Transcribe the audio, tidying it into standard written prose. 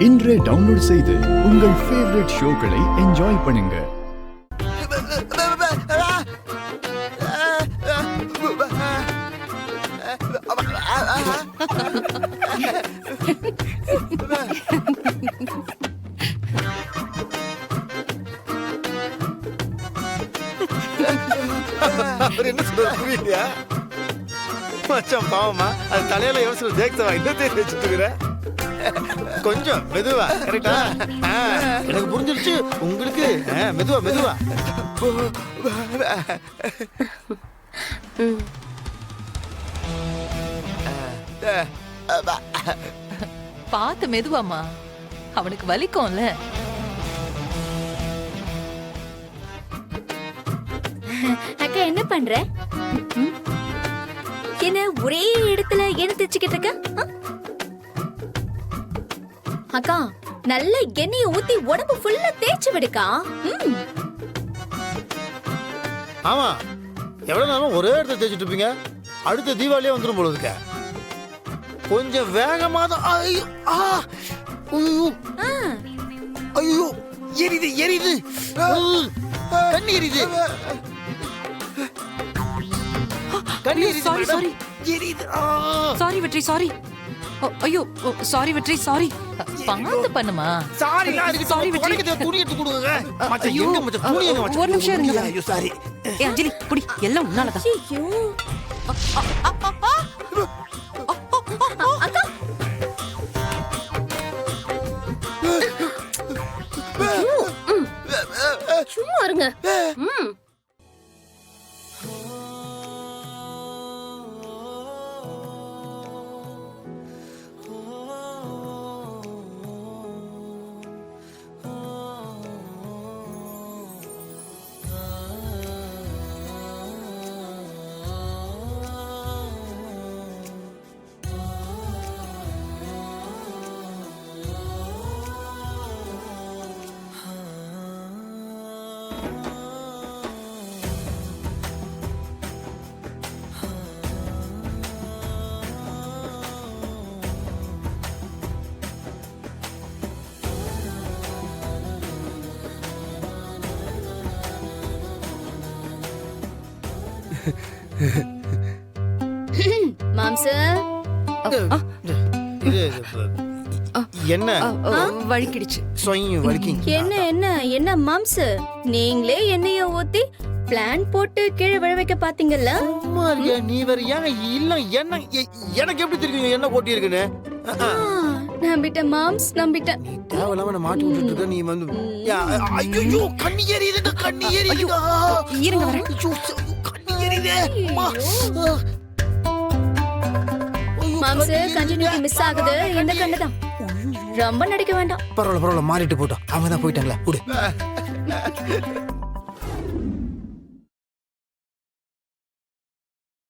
இன்றே டவுன்லோட் செய்து உங்கள் ஃபேவரட் ஷோக்களை என்ஜாய் பண்ணுங்க. என்ன சொல்றீங்க மச்சான்? பாவமா அது தலையில யோசனை தேக்தவா இன்னும் தேடி வச்சுட்டு இருக்கிற. கொஞ்சம் மெதுவா, கரெக்டா? எனக்கு புரிஞ்சிருச்சு உங்களுக்கு. மெதுவா மெதுவா. பார்த்து மெதுவாமா, அவனுக்கு வலிக்கும்ல. அக்கா என்ன பண்ற? என்ன ஒரே இடத்துல என்ன தேய்ச்சிக்கிட்டு இருக்க? அக்கா நல்ல எண்ணெயை ஊத்தி உடம்பு ஃபுல்லா தேய்ச்சி விடுக்கா. ஆமா, எவ்வளவு நேரம் ஒரே இடத்துல தேய்ச்சிட்டு இருப்பீங்க? அடுத்த தீபாவளியே வந்துடும் போல இருக்க. கொஞ்சம் வேகமா தான். ஐயோ ஐயோ, எரியுது எரியுது, கண்ணி எரியுது. சாரி சாரி சாரி வெற்றி, சாரி. ஐயோ சாரி வெற்றி, சாரி. பாத்து பண்ணுமா. சாரி சாரி வெற்றி. துணி எடுத்து கொடுங்க மச்சான். எங்க மச்சான் துணி எங்க மச்சான்? ஒரு நிமிஷம் இருங்க. ஐயோ சாரி. அஞ்சலி குடி, எல்லாம் உன்னாலதான். ஐயோ அக்கா சும்மா இருங்க. மாம்ச என்ன வலிக்கிடுச்சு. என்ன என்ன என்ன மாம்ச, நீங்களே எண்ணெய ஊத்தி பிளான் போட்டு கீழே விழ வைக்க பாத்தீங்கல்ல? நீ வேற ஏங்க இல்ல என்ன எனக்கு எப்படி தெரியும் என்ன கோட்டி இருக்குன்னு? நம்பிட்டேன் மாம்ஸ், நம்பிட்டேன். நீ தேவையில்லாம மாட்டி விட்டுட்டு இருக்க. நீ வந்து ஐயோ கண்ணி எரியுது, கண்ணி எரியுது. இருங்க வரேன். கண்ணி எரியுது. மாம்ஸ் கண்டினியூட்டி மிஸ் ஆகுது. என்ன கண்டுதான், ரொம்ப நடிக்க வேண்டாம். பரவாயில்ல பரவாயில்ல, மாறிட்டு போட்டோம். அவங்க தான் போயிட்டாங்களா?